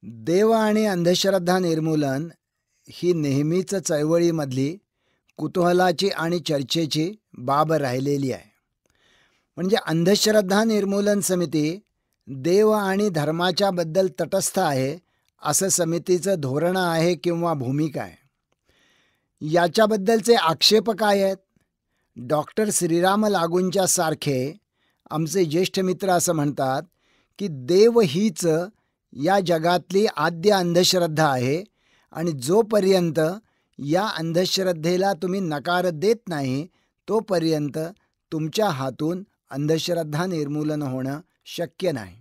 देव आणि अंधश्रद्धा निर्मूलन ही नेहमीच चळवळीमधली कुतूहलाची आणि चर्चेची बाब राहिलेली आहे. म्हणजे अंधश्रद्धा निर्मूलन समिती देव आणि धर्माच्या बद्दल तटस्थ आहे असं समितीचं धोरण आहे किंवा भूमिका आहे. याच्याबद्दलचे आक्षेप काय आहेत? डॉक्टर श्रीराम लागूंच्या सारखे आमचे ज्येष्ठ मित्र असं म्हणतात की देव हीच या जगातली आद्य अंधश्रद्धा आहे आणि जोपर्यंत या अंधश्रद्धेला तुम्ही नकार देत नाही तोपर्यंत तुमच्या हातून अंधश्रद्धा निर्मूलन होणं शक्य नाही.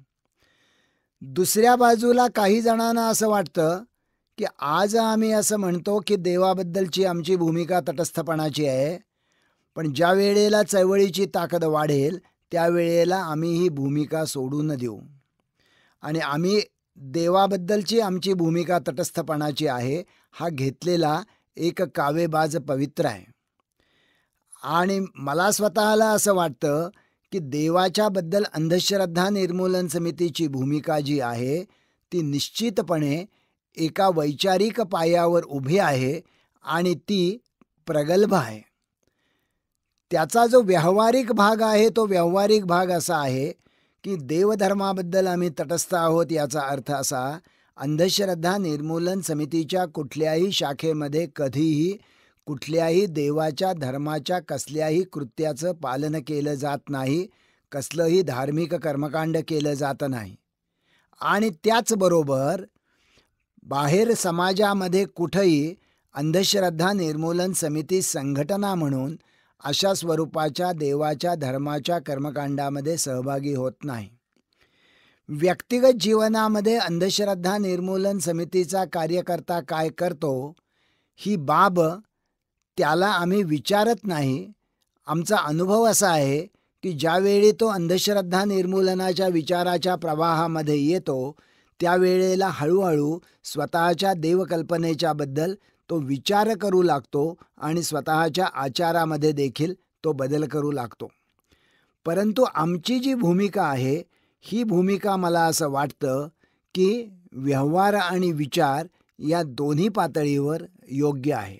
दुसऱ्या बाजूला काही जणांना असं वाटतं की आज आम्ही असं म्हणतो की देवाबद्दलची आमची भूमिका तटस्थपणाची आहे, पण ज्या वेळेला चळवळीची ताकद वाढेल त्यावेळेला आम्ही ही भूमिका सोडून देऊ आणि आम्ही देवाबद्दलची आमची भूमिका तटस्थपणाची आहे हा घेतलेला एक कावेबाज पवित्र आहे. आणि मला स्वतःला असं वाटतं की देवाच्याबद्दल अंधश्रद्धा निर्मूलन समितीची भूमिका जी आहे ती निश्चितपणे एका वैचारिक पायावर उभी आहे आणि ती प्रगल्भ आहे. त्याचा जो व्यावहारिक भाग आहे तो व्यावहारिक भाग असा आहे की देवधर्माबद्दल आम्ही तटस्थ आहोत. याचा अर्थ असा, अंधश्रद्धा निर्मूलन समितीच्या कुठल्याही शाखेमध्ये कधीही कुठल्याही देवाच्या धर्माच्या कसल्याही कृत्याचं पालन केलं जात नाही, कसलंही धार्मिक कर्मकांड केलं जात नाही. आणि त्याचबरोबर बाहेर समाजामध्ये कुठंही अंधश्रद्धा निर्मूलन समिती संघटना म्हणून अशा स्वरूपाच्या देवाच्या धर्माच्या कर्मकांडामध्ये सहभागी होत नाही. व्यक्तिगत जीवनामध्ये अंधश्रद्धा निर्मूलन समितीचा कार्यकर्ता काय करतो ही बाब त्याला आम्ही विचारत नाही. आमचा अनुभव असा आहे की ज्यावेळी तो अंधश्रद्धा निर्मूलनाच्या विचाराच्या प्रवाहामध्ये येतो त्यावेळेला हळूहळू स्वतःच्या देवकल्पनेच्या बद्दल तो विचार करू लागतो आणि स्वतःच्या आचारामध्ये देखील तो बदल करू लागतो. परंतु आमची जी भूमिका आहे ही भूमिका मला असं वाटतं की व्यवहार आणि विचार या दोन्ही पातळीवर योग्य आहे.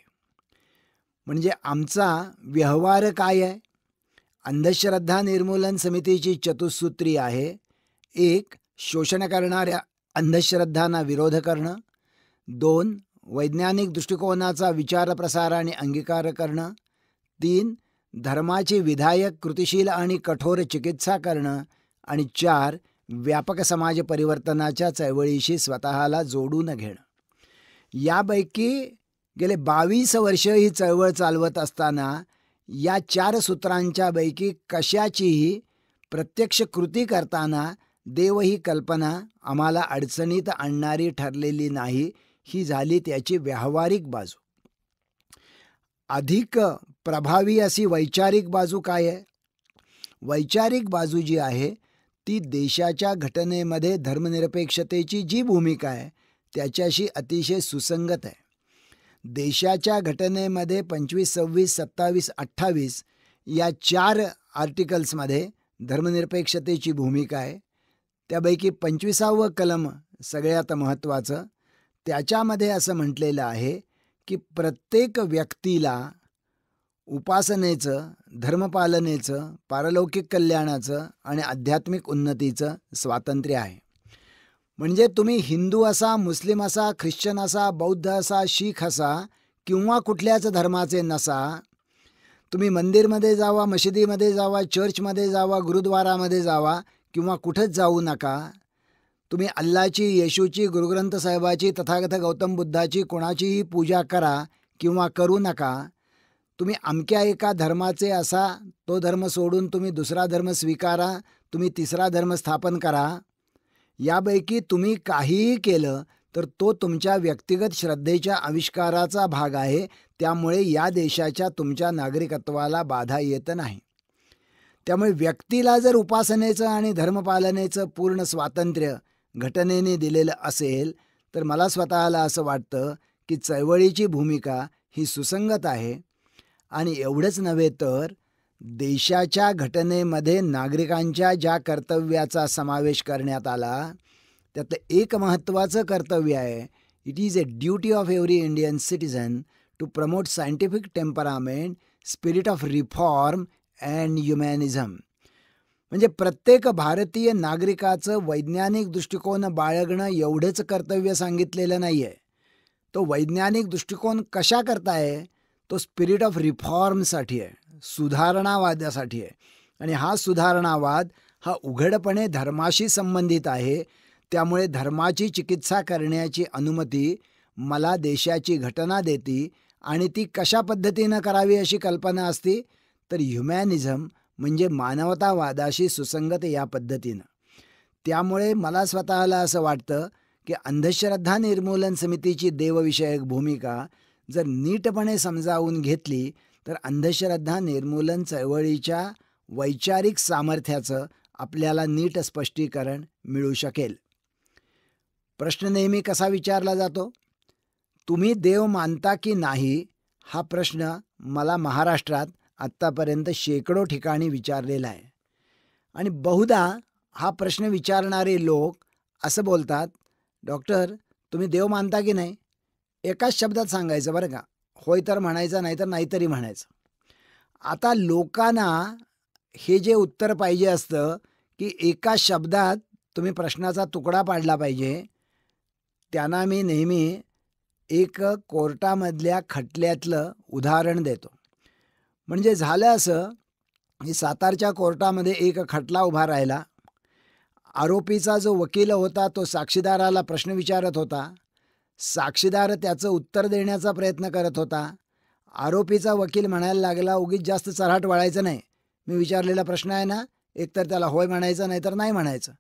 म्हणजे आमचा व्यवहार काय आहे? अंधश्रद्धा निर्मूलन समितीची चतुसूत्री आहे. 1. शोषण करणाऱ्या अंधश्रद्धांना विरोध करणं. 2. वैज्ञानिक दृष्टिकोनाचा विचार प्रसार आणि अंगीकार करणं. 3. धर्माची विधायक कृतिशील आणि कठोर चिकित्सा करणं. आणि 4. व्यापक समाज परिवर्तनाच्या चळवळीशी स्वतःला जोडून घेणं. यापैकी गेले 22 वर्ष ही चळवळ चालवत असताना या 4 सूत्रांच्या पैकी कशाचीही प्रत्यक्ष कृती करताना देव ही कल्पना आम्हाला अडचणीत आणणारी ठरलेली नाही. ही झाली त्याची व्यावहारिक बाजू. अधिक प्रभावी अशी वैचारिक बाजू काय आहे? वैचारिक बाजू जी आहे ती देशाच्या घटनेमध्ये धर्मनिरपेक्षतेची जी भूमिका आहे त्याच्याशी अतिशय सुसंगत आहे. देशाच्या घटनेमध्ये 25, 26, 27, 28 या 4 आर्टिकल्समध्ये धर्मनिरपेक्षतेची भूमिका आहे. त्यापैकी 25वं कलम सगळ्यात महत्त्वाचं. त्याच्यामध्ये असं म्हटलेलं आहे की प्रत्येक व्यक्तीला उपासनेचं, धर्मपालनेचं, पारलौकिक कल्याणाचं आणि आध्यात्मिक उन्नतीचं स्वातंत्र्य आहे. म्हणजे तुम्ही हिंदू असा, मुस्लिम असा, ख्रिश्चन असा, बौद्ध असा, शीख असा किंवा कुठल्याच धर्माचे नसा, तुम्ही मंदिरमध्ये जावा, मशिदीमध्ये जावा, चर्चमध्ये जावा, गुरुद्वारामध्ये जावा किंवा कुठंच जाऊ नका. तुम्ही अल्लाची, येशूची, गुरुग्रंथ साहेबाची, तथागत गौतम बुद्धाची कोणाचीही पूजा करा किंवा करू नका. तुम्ही अमक्या एका धर्माचे असा, तो धर्म सोडून तुम्ही दुसरा धर्म स्वीकारा, तुम्ही तिसरा धर्म स्थापन करा. यापैकी तुम्ही काहीही केलं तर तो तुमच्या व्यक्तिगत श्रद्धेच्या आविष्काराचा भाग आहे. त्यामुळे या देशाच्या तुमच्या नागरिकत्वाला बाधा येत नाही. त्यामुळे व्यक्तीला जर उपासनेचं आणि धर्मपालनेचं पूर्ण स्वातंत्र्य घटनेने दिलेलं असेल तर मला स्वतःला असं वाटतं की चळवळीची भूमिका ही सुसंगत आहे. आणि एवढंच नव्हे तर देशाच्या घटनेमध्ये नागरिकांच्या ज्या कर्तव्याचा समावेश करण्यात आला त्यातलं एक महत्त्वाचं कर्तव्य आहे, it is a duty of every Indian citizen to promote scientific temperament, spirit of reform and humanism. म्हणजे प्रत्येक भारतीय नागरिकाचं वैज्ञानिक दृष्टिकोन बाळगणं एवढंच कर्तव्य सांगितलेलं नाही आहे. तो वैज्ञानिक दृष्टिकोन कशा करता आहे? तो स्पिरिट ऑफ रिफॉर्मसाठी आहे, सुधारणावादासाठी आहे. आणि हा सुधारणावाद हा उघडपणे धर्माशी संबंधित आहे. त्यामुळे धर्माची चिकित्सा करण्याची अनुमती मला देशाची घटना देते. आणि ती कशा पद्धतीनं करावी अशी कल्पना असती, तर ह्युमॅनिझम म्हणजे मानवतावादाशी सुसंगत या पद्धतीनं. त्यामुळे मला स्वतःला असं वाटतं की अंधश्रद्धा निर्मूलन समितीची देवविषयक भूमिका जर नीटपणे समजावून घेतली तर अंधश्रद्धा निर्मूलन चळवळीच्या वैचारिक सामर्थ्याचं आपल्याला नीट स्पष्टीकरण मिळू शकेल. प्रश्न नेहमी कसा विचारला जातो? तुम्ही देव मानता की नाही? हा प्रश्न मला महाराष्ट्रात आत्तापर्यंत शेकडो ठिकाणी विचारलेला आहे. आणि बहुधा हा प्रश्न विचारणारे लोक असं बोलतात, डॉक्टर तुम्ही देव मानता की नाही? एकाच शब्दात सांगायचं बरं का, होय तर म्हणायचं, नाहीतर नाहीतरी म्हणायचं. आता लोकांना हे जे उत्तर पाहिजे असतं की एका शब्दात तुम्ही प्रश्नाचा तुकडा पाडला पाहिजे, त्यांना मी नेहमी एक कोर्टामधल्या खटल्यातलं उदाहरण देतो. म्हणजे झालं असं की सातारच्या कोर्टामध्ये एक खटला उभा राहिला. आरोपीचा जो वकील होता तो साक्षीदाराला प्रश्न विचारत होता. साक्षीदार त्याचं उत्तर देण्याचा प्रयत्न करत होता. आरोपीचा वकील म्हणायला लागला, उगीच जास्त चऱ्हाट वळायचं नाही, मी विचारलेला प्रश्न आहे ना, एकतर त्याला होय म्हणायचं नाहीतर नाही म्हणायचं.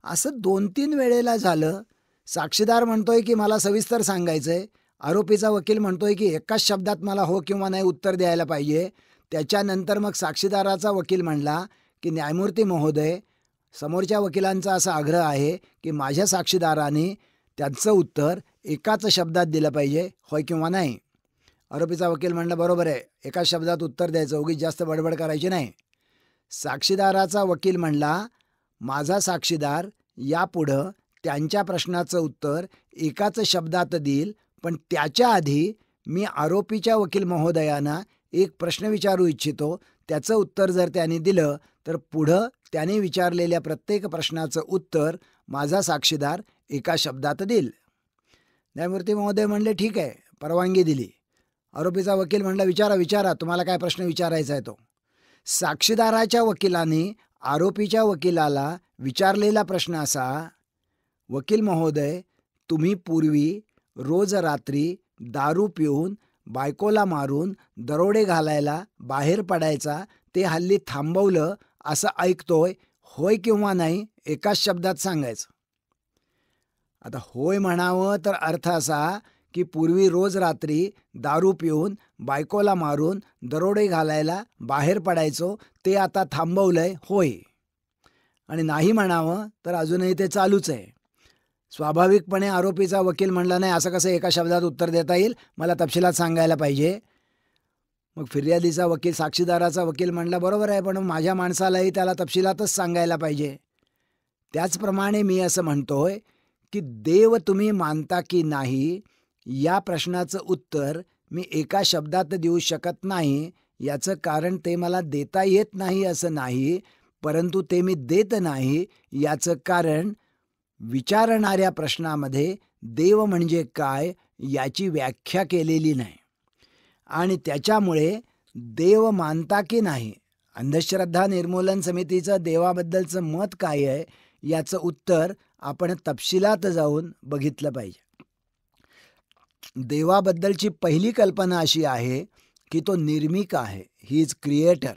असं 2-3 वेळेला झालं. साक्षीदार म्हणतोय की मला सविस्तर सांगायचं आहे, आरोपीचा वकील म्हणतोय की एकाच शब्दात मला हो किंवा नाही उत्तर द्यायला पाहिजे. त्याच्यानंतर मग साक्षीदाराचा वकील म्हणला की न्यायमूर्ती महोदय, समोरच्या वकिलांचा असा आग्रह आहे की माझ्या साक्षीदाराने त्यांचं उत्तर एकाच शब्दात दिलं पाहिजे, होय किंवा नाही. आरोपीचा वकील म्हणला बरोबर आहे, एकाच शब्दात उत्तर द्यायचं, उगीच जास्त बडबड करायची नाही. साक्षीदाराचा वकील म्हणला माझा साक्षीदार यापुढं त्यांच्या प्रश्नाचं उत्तर एकाच शब्दात देईल, पण त्याच्या आधी मी आरोपीच्या वकील महोदयांना एक प्रश्न विचारू इच्छितो. त्याचं उत्तर जर त्यांनी दिलं तर पुढं त्यांनी विचारलेल्या प्रत्येक प्रश्नाचं उत्तर माझा साक्षीदार एका शब्दात देईल. न्यायमूर्ती महोदय म्हणले ठीक आहे, परवानगी दिली. आरोपीचा वकील म्हणला विचारा विचारा, तुम्हाला काय प्रश्न विचारायचा आहे तो. साक्षीदाराच्या वकिलाने आरोपीच्या वकिलाला विचारलेला प्रश्न असा, वकील महोदय, तुम्ही पूर्वी रोज रात्री दारू पिऊन बायकोला मारून दरोडे घालायला बाहेर पडायचा, ते हल्ली थांबवलं असं ऐकतोय, होय किंवा नाही एकाच शब्दात सांगायचं. आता होय म्हणावं तर अर्थ असा की पूर्वी रोज रात्री दारू पिऊन बायकोला मारून दरोडे घालायला बाहेर पडायचो, ते आता थांबवलंय, होय. आणि नाही म्हणावं तर अजूनही ते चालूच आहे. स्वाभाविकपणे आरोपीचा वकील म्हणला नाही, असं कसं एका शब्दात उत्तर देता येईल, मला तपशिलात सांगायला पाहिजे. मग फिर्यादीचा वकील, साक्षीदाराचा वकील म्हणला बरोबर आहे, पण माझ्या माणसालाही त्याला तपशिलातच सांगायला पाहिजे. त्याचप्रमाणे मी असं म्हणतोय की देव तुम्ही मानता की नाही या प्रश्नाचं उत्तर मी एका शब्दात देऊ शकत नाही. याचं कारण ते मला देता येत नाही असं नाही, परंतु ते मी देत नाही याचं कारण विचारणाऱ्या प्रश्नामध्ये देव म्हणजे काय याची व्याख्या केलेली नाही. आणि त्याच्यामुळे देव मानता की नाही, अंधश्रद्धा निर्मूलन समितीचं देवाबद्दलचं मत काय आहे याचं उत्तर आपण तपशिलात जाऊन बघितलं पाहिजे. देवाबद्दलची पहिली कल्पना अशी आहे की तो निर्मिक आहे, ही इज क्रिएटर.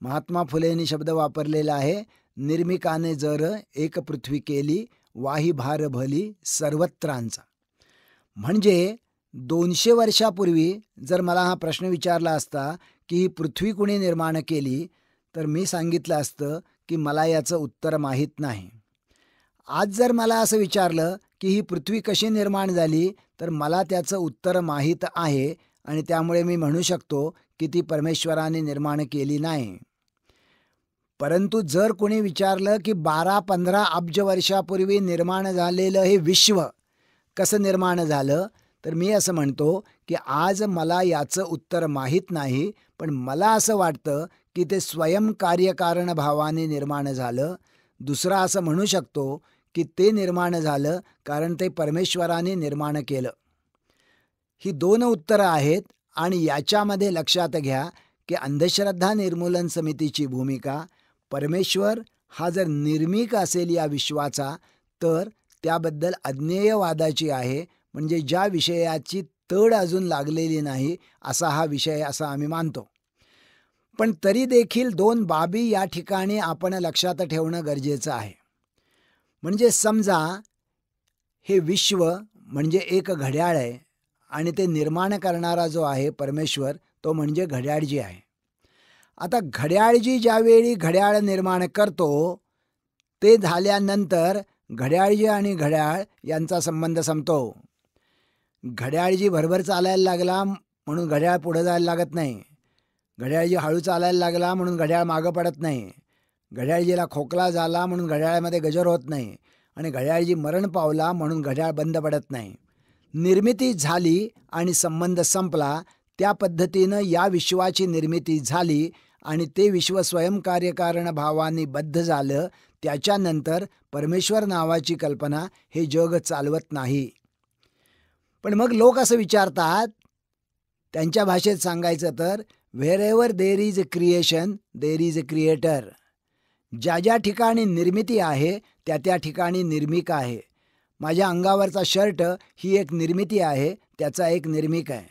महात्मा फुलेंनी शब्द वापरलेला आहे, निर्मिकाने जर एक पृथ्वी केली, वाही भार भली सर्वत्रांचा. म्हणजे 200 वर्षापूर्वी जर मला हा प्रश्न विचारला असता की ही पृथ्वी कुणी निर्माण केली, तर मी सांगितलं असतं की मला याचं उत्तर माहीत नाही. आज जर मला असं विचारलं की ही पृथ्वी कशी निर्माण झाली, तर मला त्याचं उत्तर माहीत आहे आणि त्यामुळे मी म्हणू शकतो की ती परमेश्वराने निर्माण केली नाही. परंतु जर कोणी विचारलं की 12-15 अब्ज वर्षापूर्वी निर्माण झालेलं हे विश्व कसं निर्माण झालं, तर मी असं म्हणतो की आज मला याचं उत्तर माहीत नाही, पण मला असं वाटतं की ते स्वयंकार्यकारण भावाने निर्माण झालं. दुसरा असं म्हणू शकतो की ते निर्माण झालं कारण ते परमेश्वराने निर्माण केलं. ही 2 उत्तरं आहेत आणि याच्यामध्ये लक्षात घ्या की अंधश्रद्धा निर्मूलन समितीची भूमिका, परमेश्वर हा जर निर्मिक असेल या विश्वाचा, तर त्याबद्दल अज्ञेयवादाची आहे. म्हणजे ज्या विषयाची तड अजून लागलेली नाही असा हा विषय असं आम्ही मानतो. पण तरी देखील 2 बाबी या ठिकाणी आपण लक्षात ठेवणं गरजेचं आहे. म्हणजे समजा हे विश्व म्हणजे एक घड्याळ आहे आणि ते निर्माण करणारा जो आहे परमेश्वर, तो म्हणजे घड्याळजी आहे. आता घड्याळजी ज्यावेळी घड्याळ निर्माण करतो, ते झाल्यानंतर घड्याळजी आणि घड्याळ यांचा संबंध संपतो. घड्याळजी भरभर चालायला लागला म्हणून घड्याळ पुढं जायला लागत नाही. घड्याळजी हळू चालायला लागला म्हणून घड्याळ मागं पडत नाही. घड्याळजीला खोकला झाला म्हणून घड्याळामध्ये गजर होत नाही. आणि घड्याळजी मरण पावला म्हणून घड्याळ बंद पडत नाही. निर्मिती झाली आणि संबंध संपला. त्या पद्धतीनं या विश्वाची निर्मिती झाली आणि ते विश्व स्वयंकार्यकारण भावाने बद्ध झालं. त्याच्यानंतर परमेश्वर नावाची कल्पना हे जग चालवत नाही. पण मग लोक असं विचारतात, त्यांच्या भाषेत सांगायचं तर, where ever there is a creation there is a creator. ज्या ज्या ठिकाणी निर्मिती आहे त्या त्या ठिकाणी निर्मिक आहे. माझ्या अंगावरचा शर्ट ही एक निर्मिती आहे, त्याचा एक निर्मिक आहे.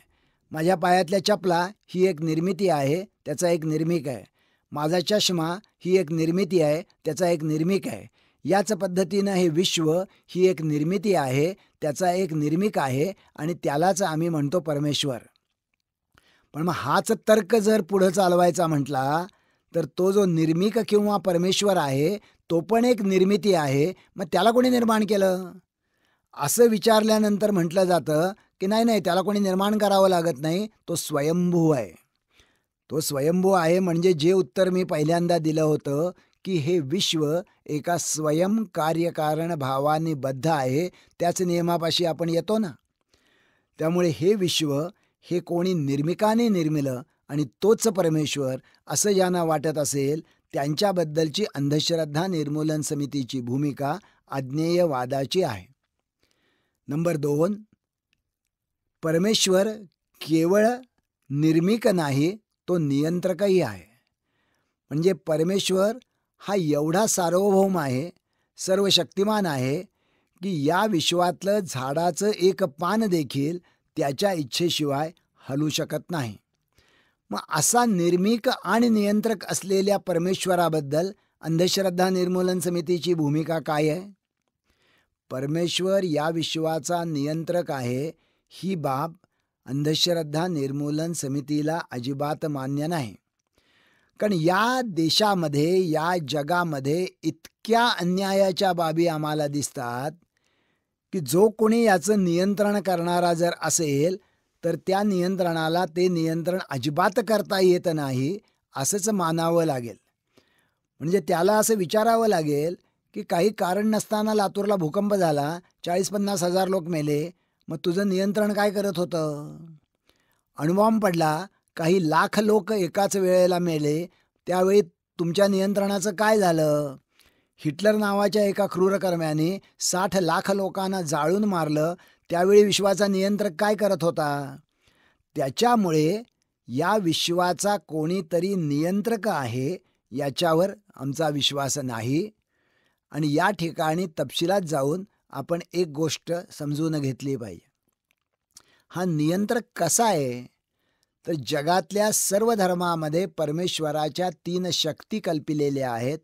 माझ्या पायातल्या चपला ही एक निर्मिती आहे, त्याचा एक निर्मिक आहे. माझा चष्मा ही एक निर्मिती आहे, त्याचा एक निर्मिक आहे. याच पद्धतीनं हे विश्व ही एक निर्मिती आहे, त्याचा एक निर्मिक आहे आणि त्यालाच आम्ही म्हणतो परमेश्वर. पण मग हाच तर्क जर पुढं चालवायचा म्हटला तर तो जो निर्मिक किंवा परमेश्वर आहे तो पण एक निर्मिती आहे, मग त्याला कोणी निर्माण केलं असं विचारल्यानंतर म्हटलं जातं की नाही, त्याला कोणी निर्माण करावं लागत नाही, तो स्वयंभू आहे. तो स्वयंभू आहे म्हणजे जे उत्तर मी पहिल्यांदा दिलं होतं की हे विश्व एका स्वयंकार्यकारण भावाने बद्ध आहे, त्याच नियमापाशी आपण येतो ना. त्यामुळे हे विश्व हे कोणी निर्मिकाने निर्मिलं आणि तोच परमेश्वर असं ज्यांना वाटत असेल त्यांच्याबद्दलची अंधश्रद्धा निर्मूलन समितीची भूमिका अज्ञेयवादाची आहे. नंबर 2, परमेश्वर केवळ निर्मिक नाही, तो नियंत्रकही आहे. म्हणजे परमेश्वर हा एवढा सार्वभौम आहे, सर्व शक्तिमान आहे की या विश्वातलं झाडाचं एक पान देखील त्याच्या इच्छेशिवाय हलू शकत नाही. मग असा निर्मिक आणि नियंत्रक असलेल्या परमेश्वराबद्दल अंधश्रद्धा निर्मूलन समितीची भूमिका काय आहे? परमेश्वर या विश्वाचा नियंत्रक आहे ही बाब अंधश्रद्धा निर्मूलन समितीला अजिबात मान्य नाही. कारण या देशामध्ये, या जगामध्ये इतक्या अन्यायाच्या बाबी आम्हाला दिसतात की जो कोणी याचं नियंत्रण करणारा जर असेल तर त्या नियंत्रणाला ते नियंत्रण अजिबात करता येत नाही असंच मानावं लागेल. म्हणजे त्याला असं विचारावं लागेल की काही कारण नसताना लातूरला भूकंप झाला, 40-50 हजार लोक मेले, मग तुझं नियंत्रण काय करत होतं? अणुबॉम्ब पडला, काही लाख लोक एकाच वेळेला मेले, त्यावेळी तुमच्या नियंत्रणाचं काय झालं? हिटलर नावाच्या एका क्रूरकर्म्याने 60 लाख लोकांना जाळून मारलं, त्यावेळी विश्वाचा नियंत्रक काय करत होता? त्याच्यामुळे या विश्वाचा कोणीतरी नियंत्रक आहे याच्यावर आमचा विश्वास नाही. आणि या ठिकाणी तपशिलात जाऊन आपण एक गोष्ट समजून घेतली पाहिजे. हा नियंत्रक कसा आहे? तर जगातल्या सर्व धर्मामध्ये परमेश्वराच्या 3 शक्ती कल्पिलेल्या आहेत.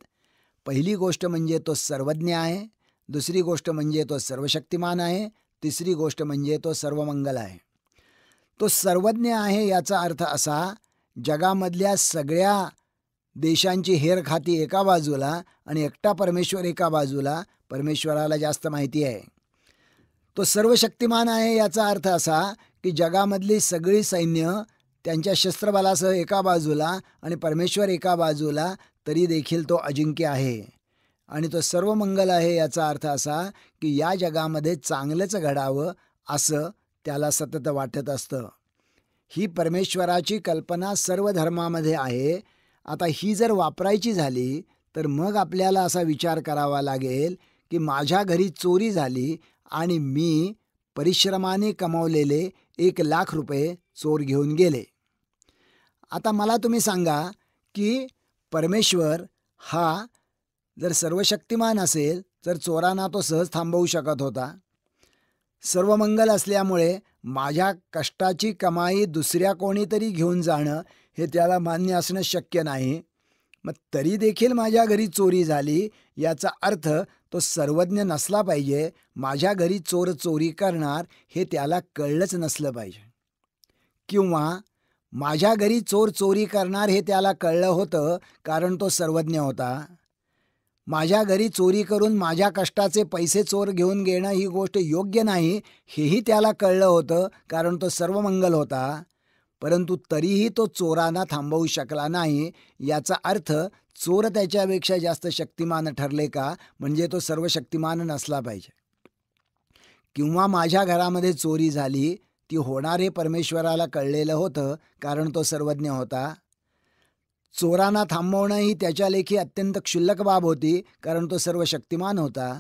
पहिली गोष्ट म्हणजे तो सर्वज्ञ आहे, दुसरी गोष्ट म्हणजे तो सर्वशक्तिमान आहे, तिसरी गोष्ट म्हणजे तो सर्वमंगल आहे. तो सर्वज्ञ आहे याचा अर्थ असा, जगामधल्या सगळ्या देशांची हेरखाती एका बाजूला आणि एकटा परमेश्वर एका बाजूला, परमेश्वराला जास्त माहिती आहे. तो सर्वशक्तिमान आहे याचा अर्थ असा की जगामधली सगळी सैन्य त्यांच्या शस्त्रबलासह एका बाजूला आणि परमेश्वर एका बाजूला, तरी देखील तो अजिंक्य आहे आणि तो सर्व मंगल आहे, याचा अर्थ असा की या जगामध्ये चांगलंच घडावं असं त्याला सतत वाटत असतं. ही परमेश्वराची कल्पना सर्व धर्मामध्ये आहे. आता ही जर वापरायची झाली तर मग आपल्याला असा विचार करावा लागेल की माझ्या घरी चोरी झाली आणि मी परिश्रमाने कमावलेले 1,00,000 रुपये चोर घेऊन गेले. आता मला तुम्ही सांगा की परमेश्वर हा जर सर्वशक्तिमान असेल तर चोरांना तो सहज थांबवू शकत होता. सर्व मंगल असल्यामुळे माझ्या कष्टाची कमाई दुसऱ्या कोणीतरी घेऊन जाणं हे त्याला मान्य असणं शक्य नाही. मग तरी देखील माझ्या घरी चोरी झाली, याचा अर्थ तो सर्वज्ञ नसला पाहिजे. माझ्या घरी चोर चोरी करणार हे त्याला कळलंच नसलं पाहिजे. किंवा माझ्या घरी चोर चोरी करणार हे त्याला कळलं होतं कारण तो सर्वज्ञ होता. माझ्या घरी चोरी करून माझ्या कष्टाचे पैसे चोर घेऊन घेणं ही गोष्ट योग्य नाही हेही त्याला कळलं होतं कारण तो सर्वमंगल होता. परंतु तरीही तो चोरांना थांबवू शकला नाही. याचा अर्थ चोर त्याच्यापेक्षा जास्त शक्तिमान ठरले का? म्हणजे तो सर्वशक्तिमान नसला पाहिजे. किंवा माझ्या घरामध्ये चोरी झाली, ती होणार हे परमेश्वराला कळलेलं होतं कारण तो सर्वज्ञ होता. चोरांना थांबवणं ही त्याच्या लेखी अत्यंत क्षुल्लक बाब होती कारण तो सर्वशक्तिमान होता.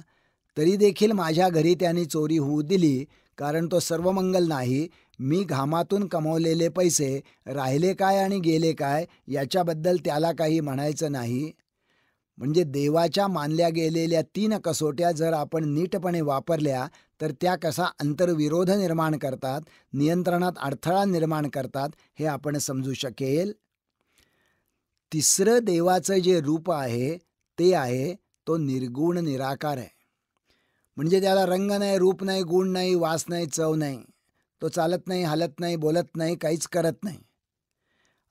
तरी देखील माझ्या घरी त्याने चोरी होऊ दिली कारण तो सर्वमंगल नाही. मी घामातून कमवलेले पैसे राहिले काय आणि गेले काय याच्याबद्दल त्याला काही म्हणायचं नाही. म्हणजे देवाच्या मानल्या गेलेल्या 3 कसोट्या जर आपण नीटपणे वापरल्या तर त्या कसा अंतर्विरोध निर्माण करतात, नियंत्रणात अडथळा निर्माण करतात हे आपण समजू शकेल. तिसरं देवाचं जे रूप आहे ते आहे तो निर्गुण निराकार आहे. म्हणजे त्याला रंग नाही, रूप नाही, गुण नाही, वास नाही, चव नाही. तो चालत नाही, हलत नाही, बोलत नाही, काहीच करत नाही.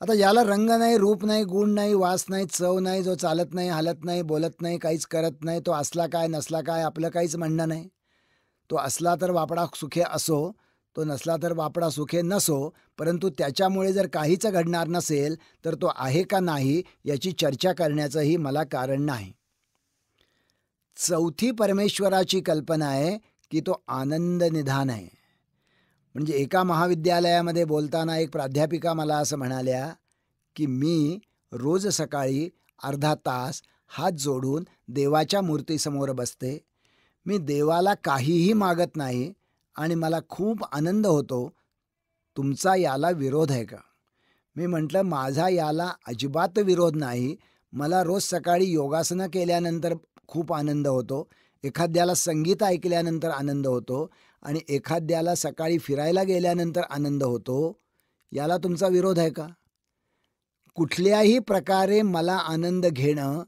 आता ज्याला रंग नाही, रूप नाही, गुण नाही, वास नाही, चव नाही, जो चालत नाही, हलत नाही, बोलत नाही, काहीच करत नाही, तो असला काय नसला काय आपलं काहीच म्हणणं नाही. तो असला तर वापडा सुखे असो, तो नसला तर वापडा सुखे नसो, परंतु त्याच्यामुळे जर काहीच घडणार नसेल तर तो आहे का नाही याची चर्चा करण्याचंही मला कारण नाही. चौथी परमेश्वराची कल्पना आहे की तो आनंद निधान आहे. म्हणजे एका महाविद्यालयामध्ये बोलताना एक प्राध्यापिका मला असं म्हणाल्या की मी रोज सकाळी अर्धा तास हात जोडून देवाच्या मूर्तीसमोर बसते. मी देवाला काहीही मागत नाही आणि मला खूप आनंद होतो. तुमचा याला विरोध आहे का? मी म्हटलं माझा याला अजिबात विरोध नाही. मला रोज सकाळी योगासनं केल्यानंतर खूप आनंद होतो. एखाद्याला संगीत ऐकल्यानंतर आनंद होतो आणि एखाद्याला सकाळी फिरायला गेल्यानंतर आनंद होतो. याला तुमचा विरोध आहे का? कुठल्याही प्रकारे मला आनंद घेणं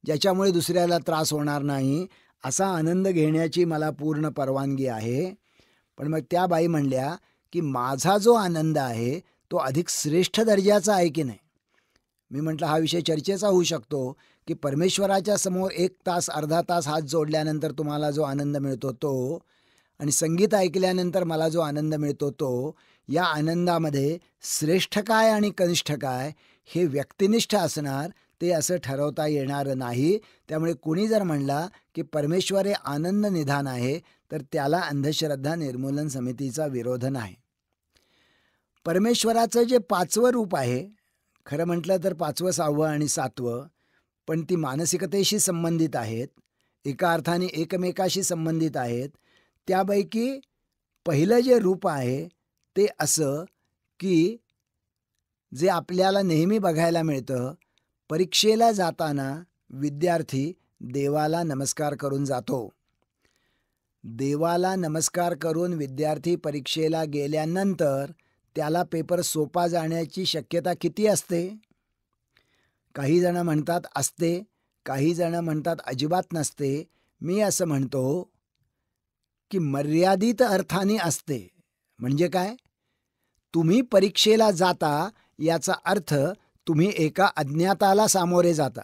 ज्याच्यामुळे दुसऱ्याला त्रास होणार नाही असा आनंद घेण्याची मला पूर्ण परवानगी आहे. पण मग त्या बाई म्हणल्या की माझा जो आनंद आहे तो अधिक श्रेष्ठ दर्जाचा आहे की नाही. मी म्हटलं हा विषय चर्चेचा होऊ शकतो की परमेश्वराच्या समोर 1 तास अर्धा तास हात जोडल्यानंतर तुम्हाला जो आनंद मिळतो तो आणि संगीत ऐकल्यानंतर मला जो आनंद मिळतो तो, या आनंदामध्ये श्रेष्ठ काय आणि कनिष्ठ काय हे व्यक्तिनिष्ठ असणार, ते असं ठरवता येणार नाही. त्यामुळे कुणी जर म्हणला की परमेश्वर हे आनंद निधान आहे तर त्याला अंधश्रद्धा निर्मूलन समितीचा विरोध नाही. परमेश्वराचं जे 5वं रूप आहे, खरं म्हटलं तर 5वं, 6वं आणि 7वं, पण ती मानसिकतेशी संबंधित आहेत, एका अर्थाने एकमेकाशी संबंधित आहेत. त्यापैकी पहिलं जे रूप आहे ते असं की जे आपल्याला नेहमी बघायला मिळतं, परीक्षेला जाताना विद्यार्थी देवाला नमस्कार करून जातो. देवाला नमस्कार करून विद्यार्थी परीक्षेला गेल्यानंतर त्याला पेपर सोपा जाण्याची शक्यता किती असते? काही जण म्हणतात असते, काही जण म्हणतात अजिबात नसते. मी असं म्हणतो की मर्यादित अर्थाने असते. म्हणजे काय? तुम्ही परीक्षेला जाता याचा अर्थ तुम्ही एका अज्ञाताला सामोरे जाता.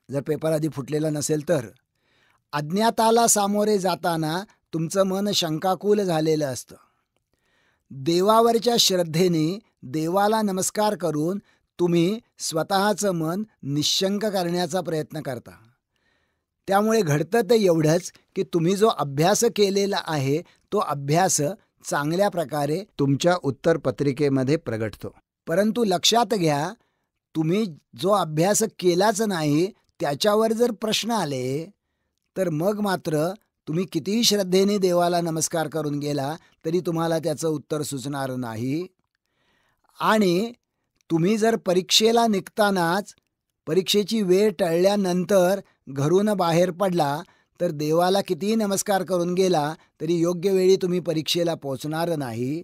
जर पेपर आधी फुटलेला नसेल तर अज्ञाताला सामोरे जाताना तुमचं मन शंकाकुल झालेलं असतं. देवावरच्या श्रद्धेने देवाला नमस्कार करून तुम्ही स्वतःचं मन निश्शंक करण्याचा प्रयत्न करता. त्यामुळे घडतं ते एवढंच की तुम्ही जो अभ्यास केलेला आहे तो अभ्यास चांगल्या प्रकारे तुमच्या उत्तरपत्रिकेमध्ये प्रगटतो. परंतु लक्षात घ्या, तुम्ही जो अभ्यास केलाच नाही त्याच्यावर जर प्रश्न आले तर मग मात्र तुम्ही कितीही श्रद्धेने देवाला नमस्कार करून गेला तरी तुम्हाला त्याचं उत्तर सुचणार नाही. आणि तुम्ही जर परीक्षेला निघतानाच परीक्षेची वेळ टळल्यानंतर घरून बाहेर पडला तर देवाला कितीही नमस्कार करून गेला तरी योग्य वेळी तुम्ही परीक्षेला पोचणार नाही.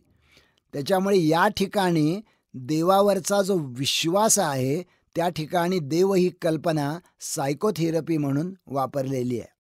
त्याच्यामुळे या ठिकाणी देवावरचा जो विश्वास आहे त्या ठिकाणी देव ही कल्पना सायकोथेरपी म्हणून वापरलेली आहे.